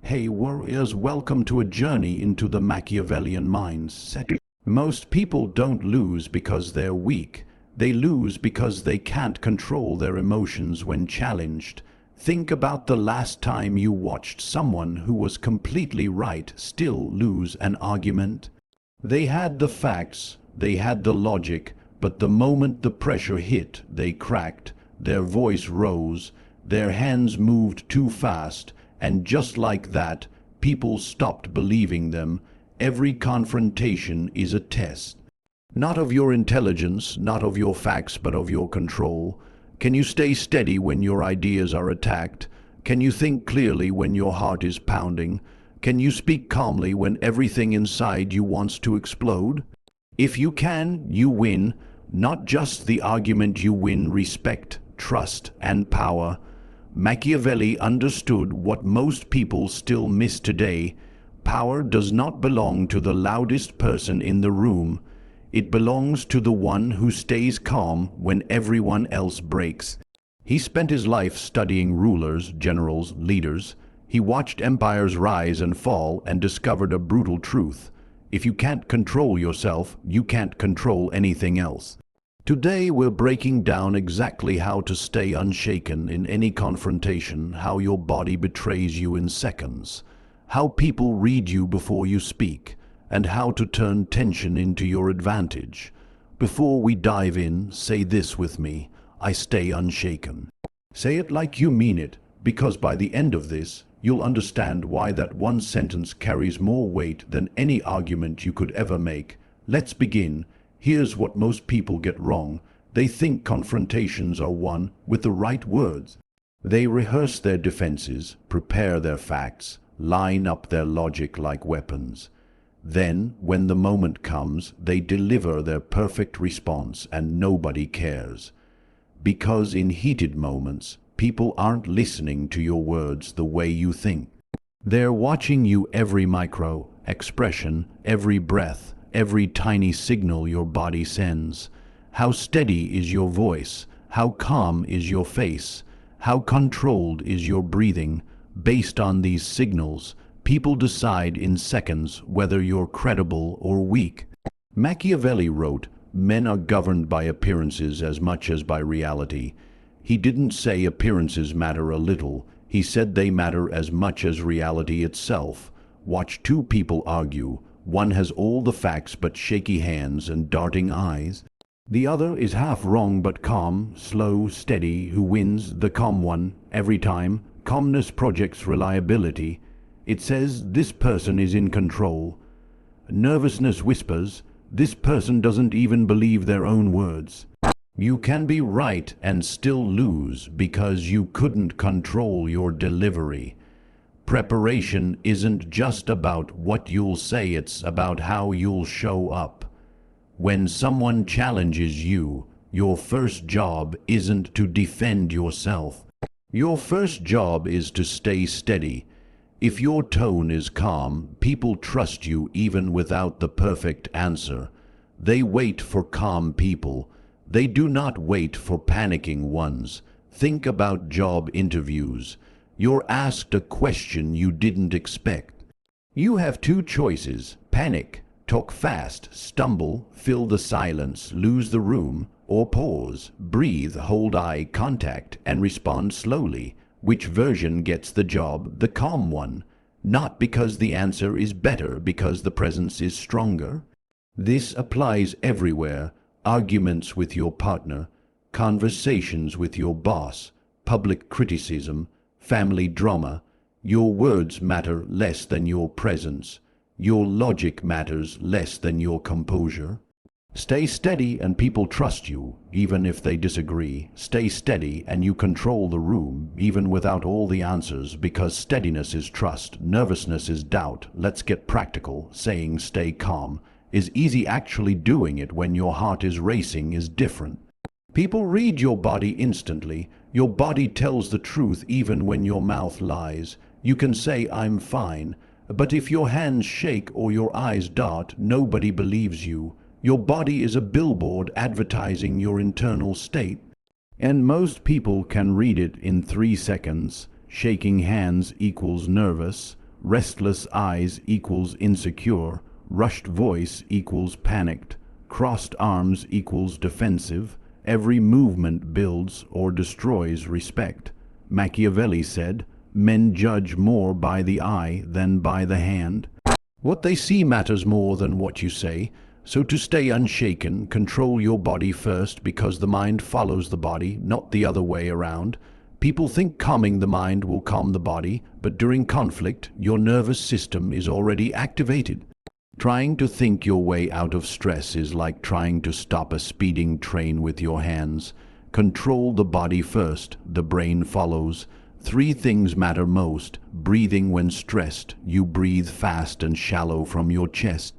Hey warriors, welcome to a journey into the Machiavellian mindset. Most people don't lose because they're weak. They lose because they can't control their emotions when challenged. Think about the last time you watched someone who was completely right still lose an argument. They had the facts, they had the logic, but the moment the pressure hit, they cracked, their voice rose, their hands moved too fast, and just like that, people stopped believing them. Every confrontation is a test. Not of your intelligence, not of your facts, but of your control. Can you stay steady when your ideas are attacked? Can you think clearly when your heart is pounding? Can you speak calmly when everything inside you wants to explode? If you can, you win. Not just the argument, you win respect, trust, and power. Machiavelli understood what most people still miss today. Power does not belong to the loudest person in the room. It belongs to the one who stays calm when everyone else breaks. He spent his life studying rulers, generals, leaders. He watched empires rise and fall and discovered a brutal truth. If you can't control yourself, you can't control anything else. Today we're breaking down exactly how to stay unshaken in any confrontation, how your body betrays you in seconds, how people read you before you speak, and how to turn tension into your advantage. Before we dive in, say this with me: I stay unshaken. Say it like you mean it, because by the end of this, you'll understand why that one sentence carries more weight than any argument you could ever make. Let's begin. Here's what most people get wrong. They think confrontations are won with the right words. They rehearse their defenses, prepare their facts, line up their logic like weapons. Then, when the moment comes, they deliver their perfect response and nobody cares. Because in heated moments, people aren't listening to your words the way you think. They're watching you every micro expression, every breath, every tiny signal your body sends. How steady is your voice? How calm is your face? How controlled is your breathing? Based on these signals, people decide in seconds whether you're credible or weak. Machiavelli wrote, "Men are governed by appearances as much as by reality." He didn't say appearances matter a little. He said they matter as much as reality itself. Watch two people argue. One has all the facts but shaky hands and darting eyes. The other is half wrong but calm, slow, steady. Who wins? The calm one, every time. Calmness projects reliability. It says, this person is in control. Nervousness whispers, this person doesn't even believe their own words. You can be right and still lose because you couldn't control your delivery. Preparation isn't just about what you'll say, it's about how you'll show up. When someone challenges you, your first job isn't to defend yourself. Your first job is to stay steady. If your tone is calm, people trust you even without the perfect answer. They wait for calm people. They do not wait for panicking ones. Think about job interviews. You're asked a question you didn't expect. You have two choices: panic, talk fast, stumble, fill the silence, lose the room, or pause, breathe, hold eye contact, and respond slowly. Which version gets the job? The calm one. Not because the answer is better, because the presence is stronger. This applies everywhere. Arguments with your partner, conversations with your boss, public criticism, family drama. Your words matter less than your presence. Your logic matters less than your composure. Stay steady and people trust you, even if they disagree. Stay steady and you control the room, even without all the answers, because steadiness is trust, nervousness is doubt. Let's get practical. Saying stay calm is easy. Actually doing it when your heart is racing is different. People read your body instantly. Your body tells the truth even when your mouth lies. You can say, "I'm fine," but if your hands shake or your eyes dart, nobody believes you. Your body is a billboard advertising your internal state. And most people can read it in 3 seconds. Shaking hands equals nervous. Restless eyes equals insecure. Rushed voice equals panicked. Crossed arms equals defensive. Every movement builds or destroys respect. Machiavelli said, "Men judge more by the eye than by the hand." What they see matters more than what you say. So to stay unshaken, control your body first, because the mind follows the body, not the other way around. People think calming the mind will calm the body, but during conflict, your nervous system is already activated. Trying to think your way out of stress is like trying to stop a speeding train with your hands. Control the body first, the brain follows. 3 things matter most. Breathing when stressed. You breathe fast and shallow from your chest.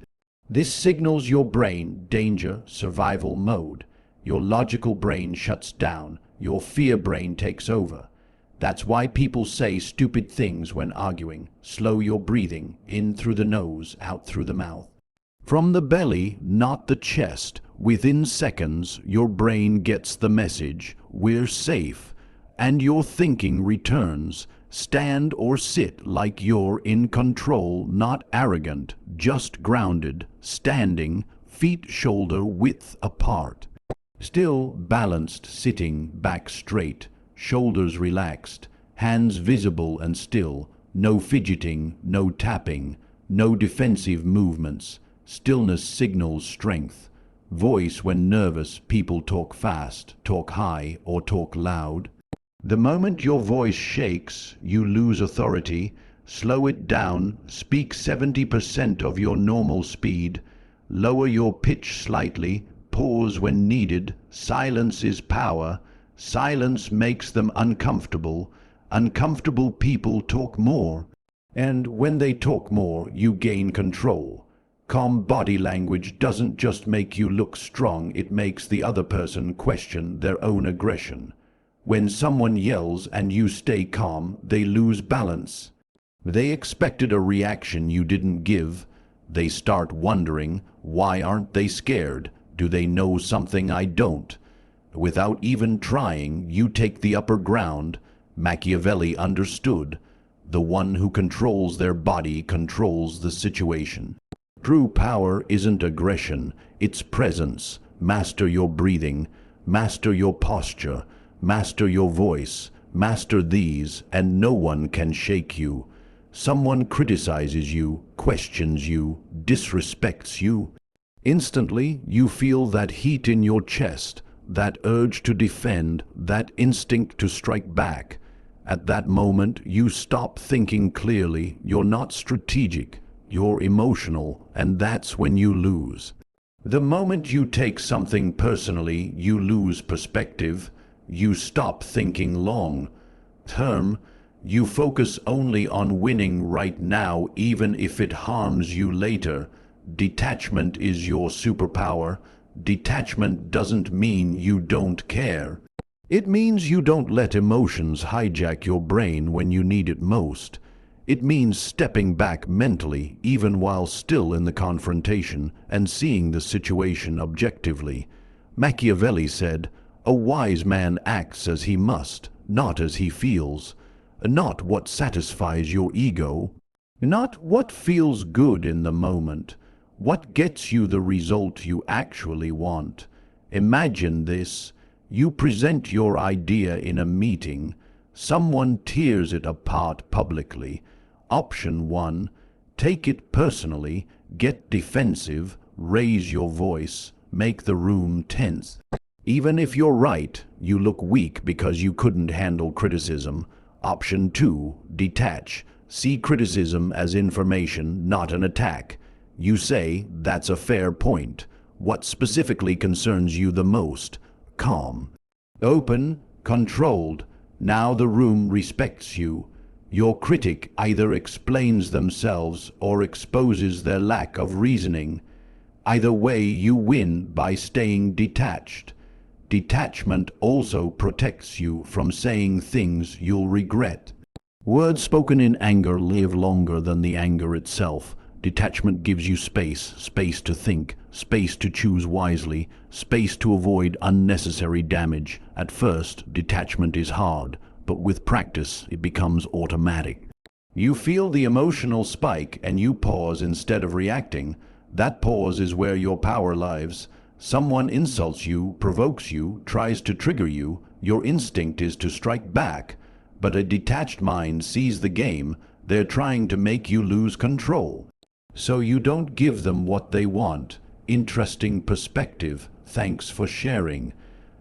This signals your brain danger, survival mode. Your logical brain shuts down. Your fear brain takes over. That's why people say stupid things when arguing. Slow your breathing, in through the nose, out through the mouth. From the belly, not the chest. Within seconds, your brain gets the message, we're safe, and your thinking returns. Stand or sit like you're in control, not arrogant, just grounded, standing, feet shoulder width apart. Still balanced, sitting, back straight, shoulders relaxed, hands visible and still, no fidgeting, no tapping, no defensive movements. Stillness signals strength. Voice when nervous, people talk fast, talk high, or talk loud. The moment your voice shakes, you lose authority. Slow it down, speak 70% of your normal speed. Lower your pitch slightly, pause when needed. Silence is power. Silence makes them uncomfortable. Uncomfortable people talk more. And when they talk more, you gain control. Calm body language doesn't just make you look strong, it makes the other person question their own aggression. When someone yells and you stay calm, they lose balance. They expected a reaction you didn't give. They start wondering, why aren't they scared? Do they know something I don't? Without even trying, you take the upper ground. Machiavelli understood. The one who controls their body controls the situation. True power isn't aggression, it's presence. Master your breathing, master your posture, master your voice, master these, and no one can shake you. Someone criticizes you, questions you, disrespects you. Instantly, you feel that heat in your chest, that urge to defend, that instinct to strike back. At that moment, you stop thinking clearly. You're not strategic, you're emotional, and that's when you lose. The moment you take something personally, you lose perspective. You stop thinking long term. You focus only on winning right now, even if it harms you later. Detachment is your superpower. Detachment doesn't mean you don't care. It means you don't let emotions hijack your brain when you need it most. It means stepping back mentally, even while still in the confrontation, and seeing the situation objectively. Machiavelli said, "A wise man acts as he must, not as he feels. Not what satisfies your ego, not what feels good in the moment. What gets you the result you actually want." Imagine this. You present your idea in a meeting. Someone tears it apart publicly. Option 1, take it personally, get defensive, raise your voice, make the room tense. Even if you're right, you look weak because you couldn't handle criticism. Option 2, detach. See criticism as information, not an attack. You say, "That's a fair point. What specifically concerns you the most?" Calm. Open, controlled. Now the room respects you. Your critic either explains themselves or exposes their lack of reasoning. Either way, you win by staying detached. Detachment also protects you from saying things you'll regret. Words spoken in anger live longer than the anger itself. Detachment gives you space, space to think, space to choose wisely, space to avoid unnecessary damage. At first, detachment is hard, but with practice, it becomes automatic. You feel the emotional spike and you pause instead of reacting. That pause is where your power lies. Someone insults you, provokes you, tries to trigger you. Your instinct is to strike back. But a detached mind sees the game. They're trying to make you lose control. So you don't give them what they want. Interesting perspective. Thanks for sharing.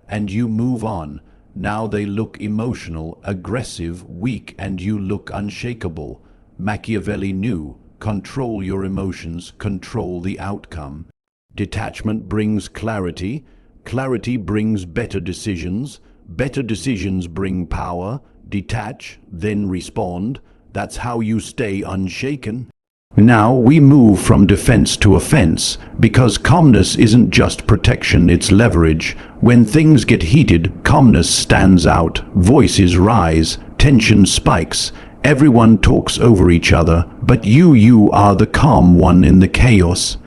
And you move on. Now they look emotional, aggressive, weak, and you look unshakable. Machiavelli knew, control your emotions, control the outcome. Detachment brings clarity. Clarity brings better decisions. Better decisions bring power. Detach, then respond. That's how you stay unshaken. Now we move from defense to offense, because calmness isn't just protection, it's leverage. When things get heated, calmness stands out, voices rise, tension spikes, everyone talks over each other, but you are the calm one in the chaos.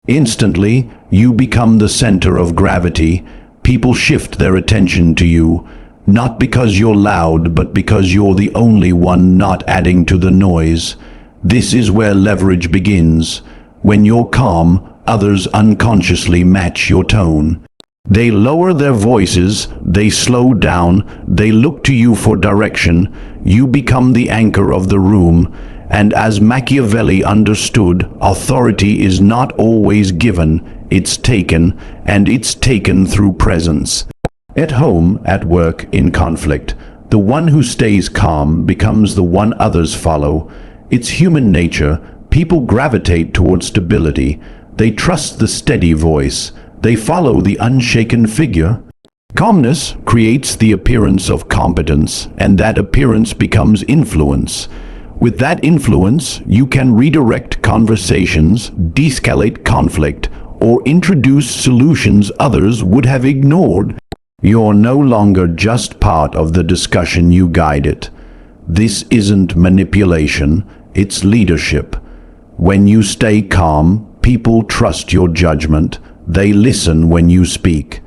Instantly, you become the center of gravity. People shift their attention to you, not because you're loud, but because you're the only one not adding to the noise. This is where leverage begins. When you're calm, others unconsciously match your tone. They lower their voices, they slow down, they look to you for direction. You become the anchor of the room. And as Machiavelli understood, authority is not always given, it's taken, and it's taken through presence. At home, at work, in conflict, the one who stays calm becomes the one others follow. It's human nature. People gravitate toward stability. They trust the steady voice. They follow the unshaken figure. Calmness creates the appearance of competence, and that appearance becomes influence. With that influence, you can redirect conversations, de-escalate conflict, or introduce solutions others would have ignored. You're no longer just part of the discussion, you guide it. This isn't manipulation, it's leadership. When you stay calm, people trust your judgment. They listen when you speak.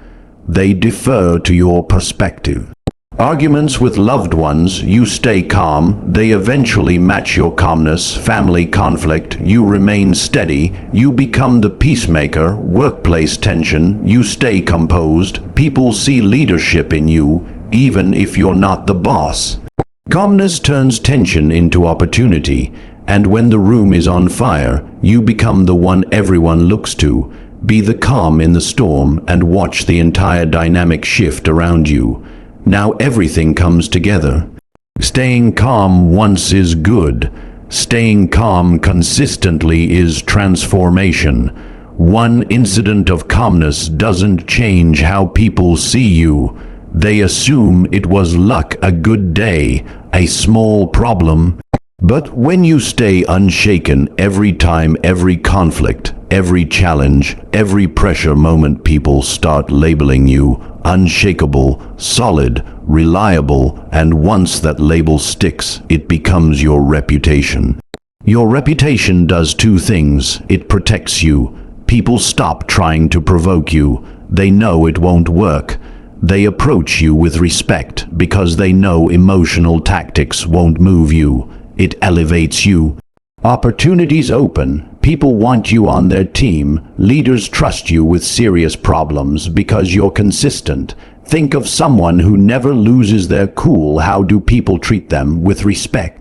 They defer to your perspective. Arguments with loved ones, you stay calm. They eventually match your calmness. Family conflict, you remain steady. You become the peacemaker. Workplace tension, you stay composed. People see leadership in you, even if you're not the boss. Calmness turns tension into opportunity, and when the room is on fire, you become the one everyone looks to. Be the calm in the storm and watch the entire dynamic shift around you. Now everything comes together. Staying calm once is good. Staying calm consistently is transformation. One incident of calmness doesn't change how people see you. They assume it was luck, a good day, a small problem. But when you stay unshaken every time, every conflict, every challenge, every pressure moment, people start labeling you unshakable, solid, reliable, and once that label sticks, it becomes your reputation. Your reputation does two things. It protects you. People stop trying to provoke you. They know it won't work. They approach you with respect because they know emotional tactics won't move you. It elevates you. Opportunities open. People want you on their team. Leaders trust you with serious problems because you're consistent. Think of someone who never loses their cool. How do people treat them? With respect.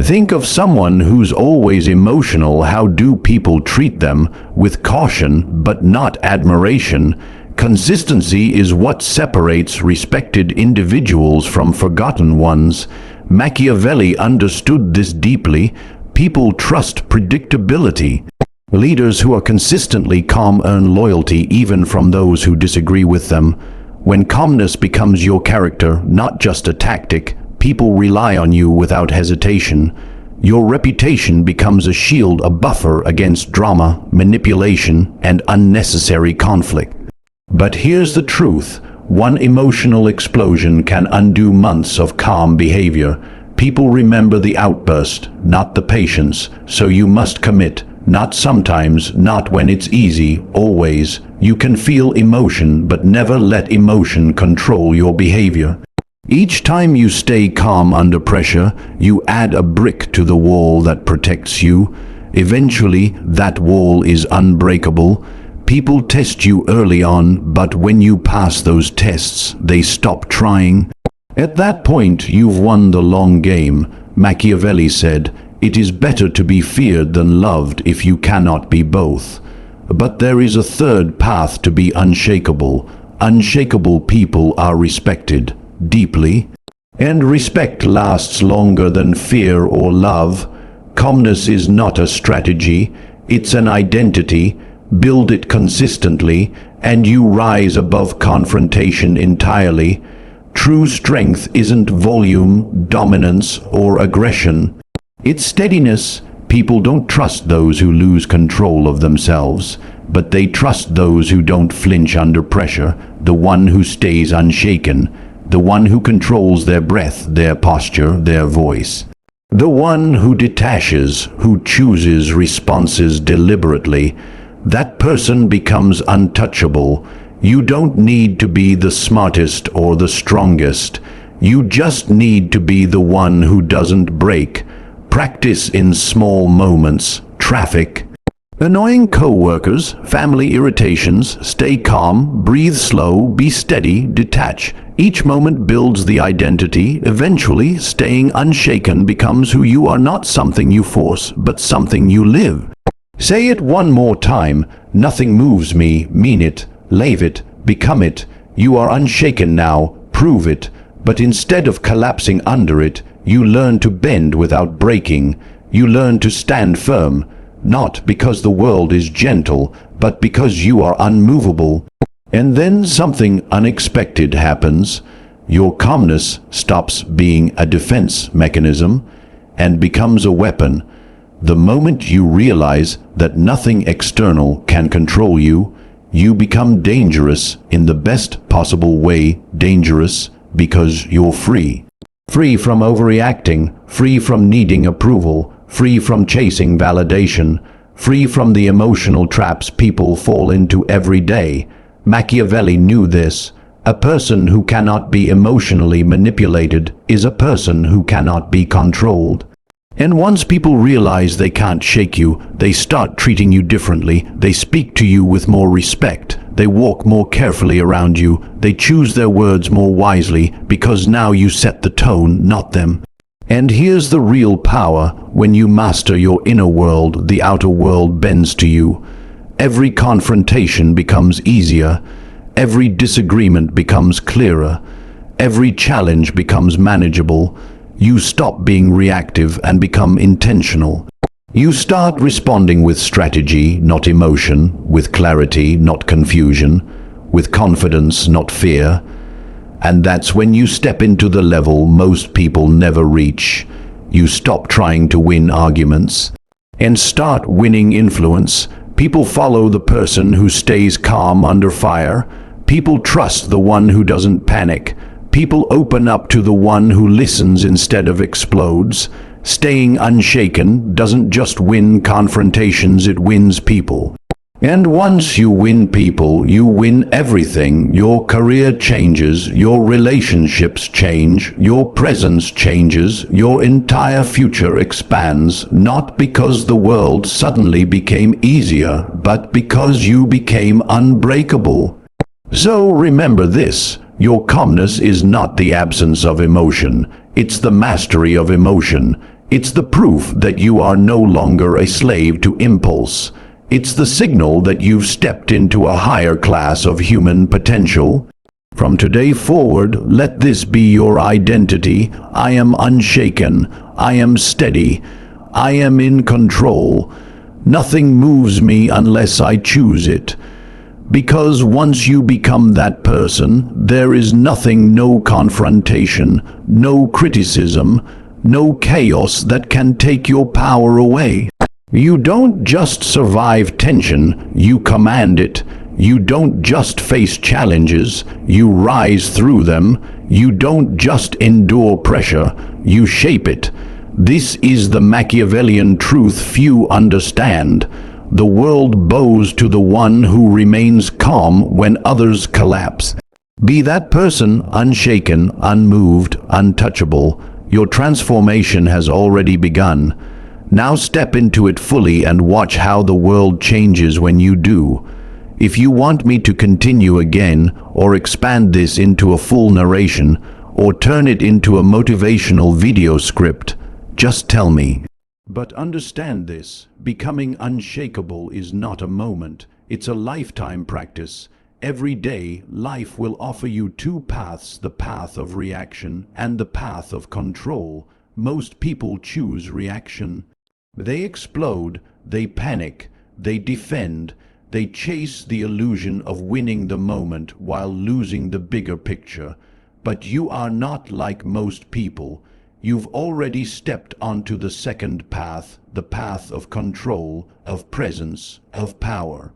Think of someone who's always emotional. How do people treat them? With caution, but not admiration. Consistency is what separates respected individuals from forgotten ones. Machiavelli understood this deeply. People trust predictability. Leaders who are consistently calm earn loyalty even from those who disagree with them. When calmness becomes your character, not just a tactic, people rely on you without hesitation. Your reputation becomes a shield, a buffer against drama, manipulation, and unnecessary conflict. But here's the truth. One emotional explosion can undo months of calm behavior. People remember the outburst, not the patience, so you must commit. Not sometimes, not when it's easy, always. You can feel emotion, but never let emotion control your behavior. Each time you stay calm under pressure, you add a brick to the wall that protects you. Eventually, that wall is unbreakable. People test you early on, but when you pass those tests, they stop trying. At that point, you've won the long game. Machiavelli said, "It is better to be feared than loved if you cannot be both." But there is a third path to be unshakable. Unshakable people are respected deeply, and respect lasts longer than fear or love. Calmness is not a strategy, it's an identity. Build it consistently, and you rise above confrontation entirely. True strength isn't volume, dominance, or aggression. It's steadiness. People don't trust those who lose control of themselves, but they trust those who don't flinch under pressure, the one who stays unshaken, the one who controls their breath, their posture, their voice. The one who detaches, who chooses responses deliberately. That person becomes untouchable. You don't need to be the smartest or the strongest. You just need to be the one who doesn't break. Practice in small moments. Traffic. Annoying co-workers, family irritations. Stay calm, breathe slow, be steady, detach. Each moment builds the identity. Eventually, staying unshaken becomes who you are, not something you force, but something you live. Say it one more time. Nothing moves me. Mean it. Live it. Become it. You are unshaken now. Prove it. But instead of collapsing under it, you learn to bend without breaking. You learn to stand firm, not because the world is gentle, but because you are unmovable. And then something unexpected happens. Your calmness stops being a defense mechanism and becomes a weapon. The moment you realize that nothing external can control you, you become dangerous in the best possible way. Dangerous because you're free. Free from overreacting, free from needing approval, free from chasing validation, free from the emotional traps people fall into every day. Machiavelli knew this. A person who cannot be emotionally manipulated is a person who cannot be controlled. And once people realize they can't shake you, they start treating you differently. They speak to you with more respect. They walk more carefully around you. They choose their words more wisely, because now you set the tone, not them. And here's the real power. When you master your inner world, the outer world bends to you. Every confrontation becomes easier. Every disagreement becomes clearer. Every challenge becomes manageable. You stop being reactive and become intentional. You start responding with strategy, not emotion, with clarity, not confusion, with confidence, not fear. And that's when you step into the level most people never reach. You stop trying to win arguments and start winning influence. People follow the person who stays calm under fire. People trust the one who doesn't panic. People open up to the one who listens instead of explodes. Staying unshaken doesn't just win confrontations, it wins people. And once you win people, you win everything. Your career changes, your relationships change, your presence changes, your entire future expands, not because the world suddenly became easier, but because you became unbreakable. So remember this. Your calmness is not the absence of emotion. It's the mastery of emotion. It's the proof that you are no longer a slave to impulse. It's the signal that you've stepped into a higher class of human potential. From today forward, let this be your identity. I am unshaken. I am steady. I am in control. Nothing moves me unless I choose it. Because once you become that person, there is nothing, no confrontation, no criticism, no chaos that can take your power away. You don't just survive tension, you command it. You don't just face challenges, you rise through them. You don't just endure pressure, you shape it. This is the Machiavellian truth few understand. The world bows to the one who remains calm when others collapse. Be that person, unshaken, unmoved, untouchable. Your transformation has already begun. Now step into it fully and watch how the world changes when you do. If you want me to continue again, or expand this into a full narration, or turn it into a motivational video script, just tell me. But understand this, becoming unshakable is not a moment, it's a lifetime practice. Every day, life will offer you two paths, the path of reaction and the path of control. Most people choose reaction. They explode, they panic, they defend, they chase the illusion of winning the moment while losing the bigger picture. But you are not like most people. You've already stepped onto the second path, the path of control, of presence, of power.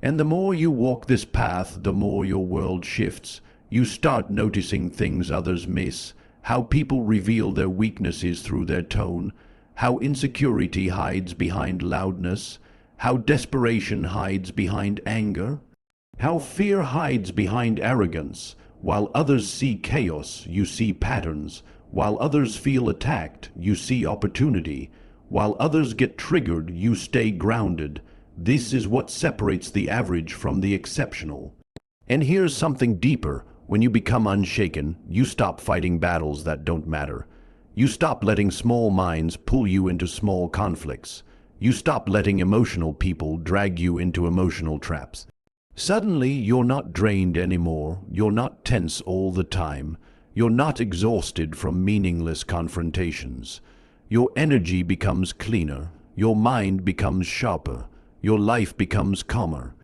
And the more you walk this path, the more your world shifts. You start noticing things others miss, how people reveal their weaknesses through their tone, how insecurity hides behind loudness, how desperation hides behind anger, how fear hides behind arrogance. While others see chaos, you see patterns. While others feel attacked, you see opportunity. While others get triggered, you stay grounded. This is what separates the average from the exceptional. And here's something deeper. When you become unshaken, you stop fighting battles that don't matter. You stop letting small minds pull you into small conflicts. You stop letting emotional people drag you into emotional traps. Suddenly, you're not drained anymore. You're not tense all the time. You're not exhausted from meaningless confrontations. Your energy becomes cleaner. Your mind becomes sharper. Your life becomes calmer.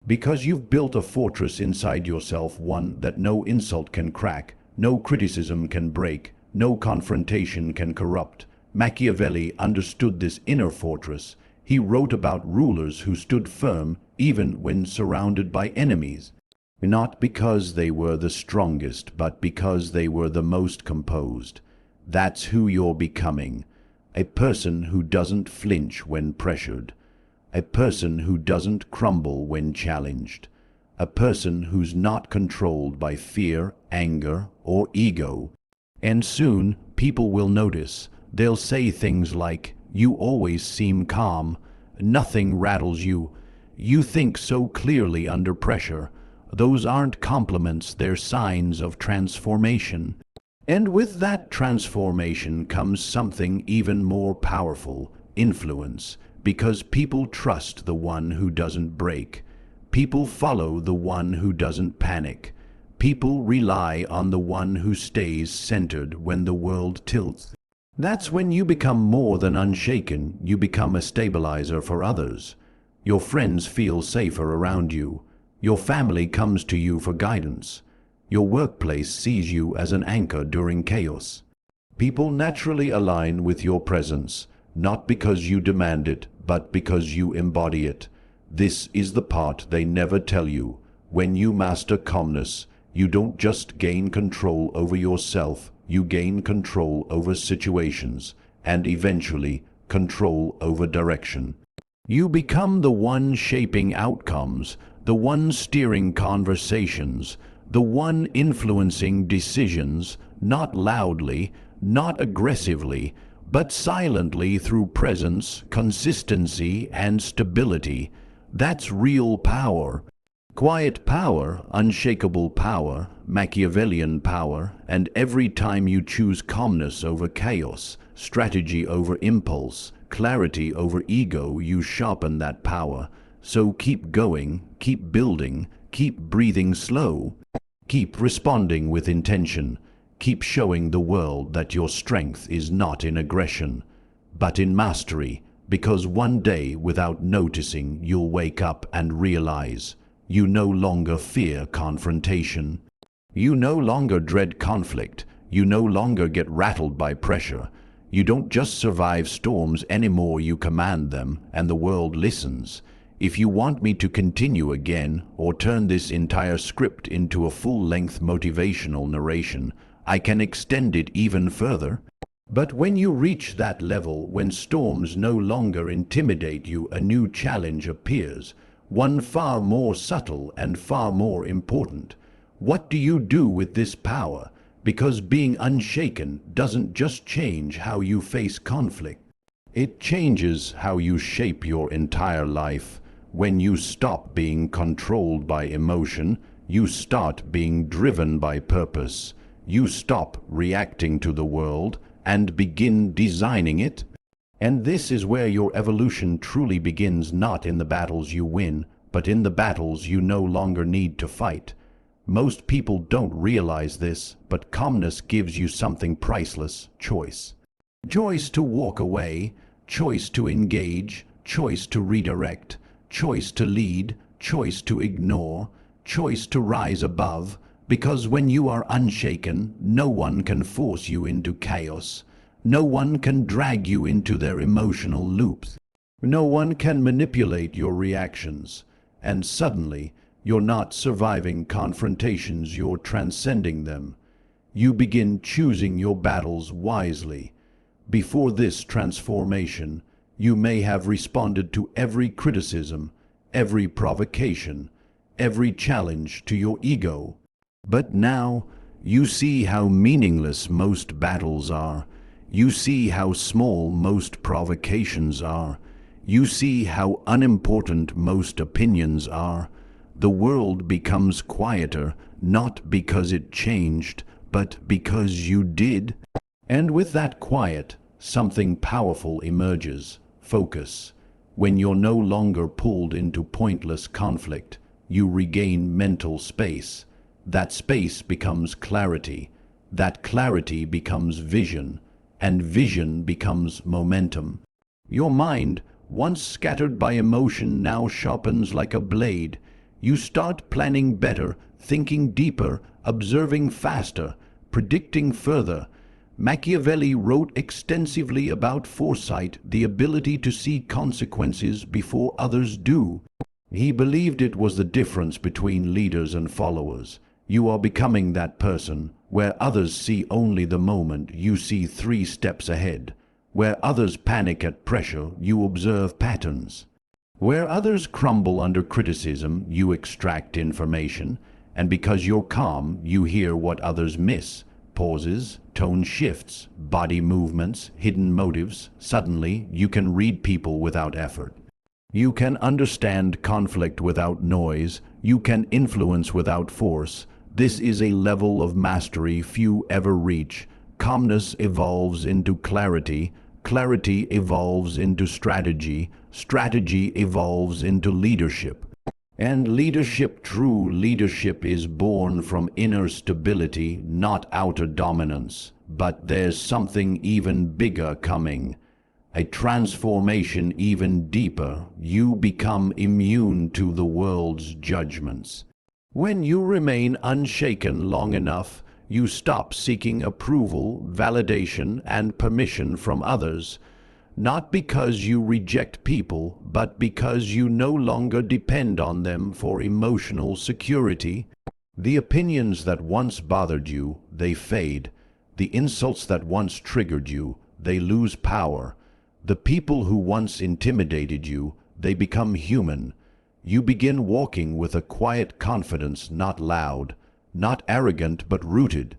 Because you've built a fortress inside yourself, one that no insult can crack, no criticism can break, no confrontation can corrupt. Machiavelli understood this inner fortress. He wrote about rulers who stood firm even when surrounded by enemies. Not because they were the strongest, but because they were the most composed. That's who you're becoming. A person who doesn't flinch when pressured. A person who doesn't crumble when challenged. A person who's not controlled by fear, anger, or ego. And soon, people will notice. They'll say things like, "You always seem calm. Nothing rattles you. You think so clearly under pressure." Those aren't compliments, they're signs of transformation. And with that transformation comes something even more powerful, influence. Because people trust the one who doesn't break. People follow the one who doesn't panic. People rely on the one who stays centered when the world tilts. That's when you become more than unshaken. You become a stabilizer for others. Your friends feel safer around you. Your family comes to you for guidance. Your workplace sees you as an anchor during chaos. People naturally align with your presence, not because you demand it, but because you embody it. This is the part they never tell you. When you master calmness, you don't just gain control over yourself, you gain control over situations, and eventually control over direction. You become the one shaping outcomes, the one steering conversations, the one influencing decisions, not loudly, not aggressively, but silently through presence, consistency, and stability. That's real power. Quiet power, unshakable power, Machiavellian power, and every time you choose calmness over chaos, strategy over impulse, clarity over ego, you sharpen that power. So keep going, keep building, keep breathing slow, keep responding with intention, keep showing the world that your strength is not in aggression, but in mastery, because one day, without noticing, you'll wake up and realize you no longer fear confrontation. You no longer dread conflict. You no longer get rattled by pressure. You don't just survive storms anymore, you command them, and the world listens. If you want me to continue again, or turn this entire script into a full-length motivational narration, I can extend it even further. But when you reach that level, when storms no longer intimidate you, a new challenge appears, one far more subtle and far more important, What do you do with this power? Because being unshaken doesn't just change how you face conflict. It changes how you shape your entire life. When you stop being controlled by emotion, you start being driven by purpose. You stop reacting to the world and begin designing it. And this is where your evolution truly begins, not in the battles you win, but in the battles you no longer need to fight. Most people don't realize this, but calmness gives you something priceless: choice. Choice to walk away, choice to engage, choice to redirect, choice to lead, choice to ignore, choice to rise above, because when you are unshaken, no one can force you into chaos. No one can drag you into their emotional loops. No one can manipulate your reactions. And suddenly, you're not surviving confrontations, you're transcending them. You begin choosing your battles wisely. Before this transformation, you may have responded to every criticism, every provocation, every challenge to your ego. But now, you see how meaningless most battles are. You see how small most provocations are. You see how unimportant most opinions are. The world becomes quieter, not because it changed, but because you did. And with that quiet, something powerful emerges: focus. When you're no longer pulled into pointless conflict, you regain mental space. That space becomes clarity. That clarity becomes vision. And vision becomes momentum. Your mind, once scattered by emotion, now sharpens like a blade. You start planning better, thinking deeper, observing faster, predicting further. Machiavelli wrote extensively about foresight, the ability to see consequences before others do. He believed it was the difference between leaders and followers. You are becoming that person. Where others see only the moment, you see 3 steps ahead. Where others panic at pressure, you observe patterns. Where others crumble under criticism, you extract information. And because you're calm, you hear what others miss. Pauses, tone shifts, body movements, hidden motives. Suddenly, you can read people without effort. You can understand conflict without noise. You can influence without force. This is a level of mastery few ever reach. Calmness evolves into clarity. Clarity evolves into strategy. Strategy evolves into leadership. And leadership, true leadership, is born from inner stability, not outer dominance. But there's something even bigger coming. A transformation even deeper. You become immune to the world's judgments. When you remain unshaken long enough, you stop seeking approval, validation, and permission from others. Not because you reject people, but because you no longer depend on them for emotional security. The opinions that once bothered you, they fade. The insults that once triggered you, they lose power. The people who once intimidated you, they become human. You begin walking with a quiet confidence, not loud, not arrogant, but rooted.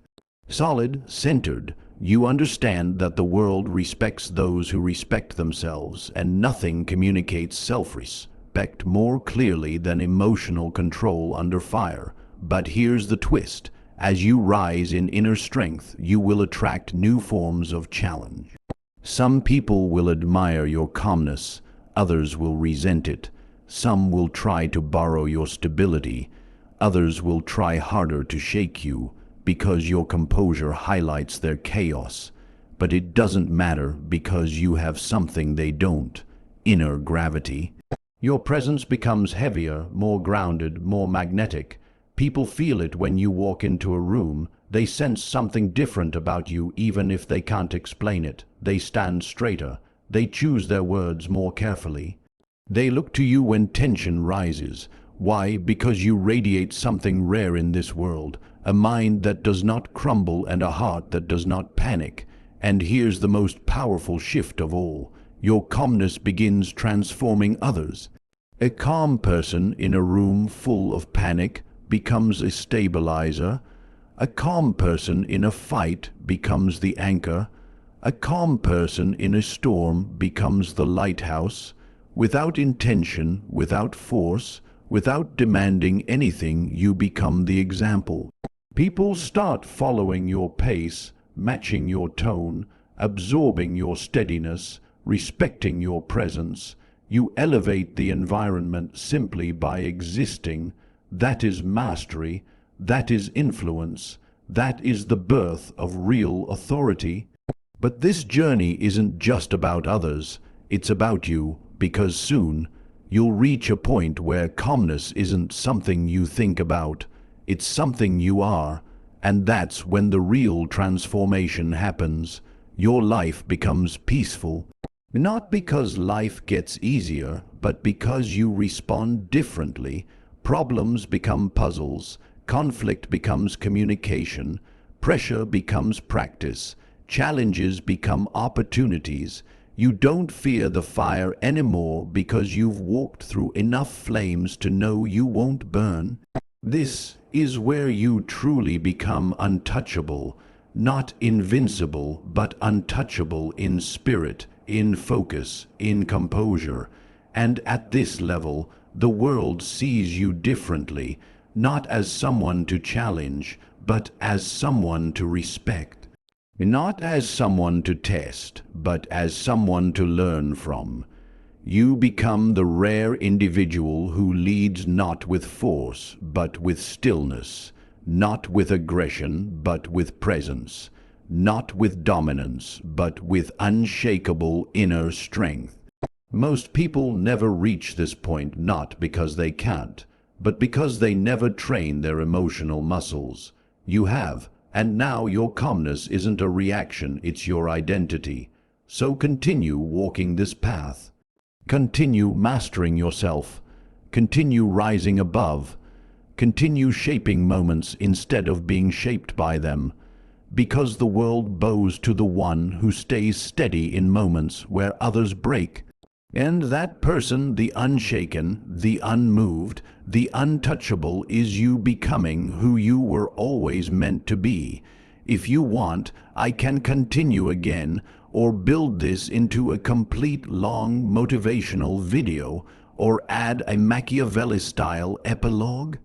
Solid, centered. You understand that the world respects those who respect themselves, and nothing communicates self-respect more clearly than emotional control under fire. But here's the twist. As you rise in inner strength, you will attract new forms of challenge. Some people will admire your calmness, others will resent it. Some will try to borrow your stability, others will try harder to shake you, because your composure highlights their chaos. But it doesn't matter, because you have something they don't: inner gravity. Your presence becomes heavier, more grounded, more magnetic. People feel it when you walk into a room. They sense something different about you, even if they can't explain it. They stand straighter. They choose their words more carefully. They look to you when tension rises. Why? Because you radiate something rare in this world: a mind that does not crumble and a heart that does not panic. And here's the most powerful shift of all. Your calmness begins transforming others. A calm person in a room full of panic becomes a stabilizer. A calm person in a fight becomes the anchor. A calm person in a storm becomes the lighthouse. Without intention, without force, without demanding anything, you become the example. People start following your pace, matching your tone, absorbing your steadiness, respecting your presence. You elevate the environment simply by existing. That is mastery. That is influence. That is the birth of real authority. But this journey isn't just about others. It's about you, because soon you'll reach a point where calmness isn't something you think about. It's something you are. And that's when the real transformation happens. Your life becomes peaceful. Not because life gets easier, but because you respond differently. Problems become puzzles. Conflict becomes communication. Pressure becomes practice. Challenges become opportunities. You don't fear the fire anymore because you've walked through enough flames to know you won't burn. This is where you truly become untouchable. Not invincible, but untouchable in spirit, in focus, in composure. And at this level, the world sees you differently, not as someone to challenge, but as someone to respect. Not as someone to test, but as someone to learn from. You become the rare individual who leads not with force, but with stillness. Not with aggression, but with presence. Not with dominance, but with unshakable inner strength. Most people never reach this point not because they can't, but because they never train their emotional muscles. You have, and now your calmness isn't a reaction, it's your identity. So continue walking this path. Continue mastering yourself. Continue rising above. Continue shaping moments instead of being shaped by them. Because the world bows to the one who stays steady in moments where others break. And that person, the unshaken, the unmoved, the untouchable, is you becoming who you were always meant to be. If you want, I can continue again, or build this into a complete long motivational video, or add a Machiavelli-style epilogue.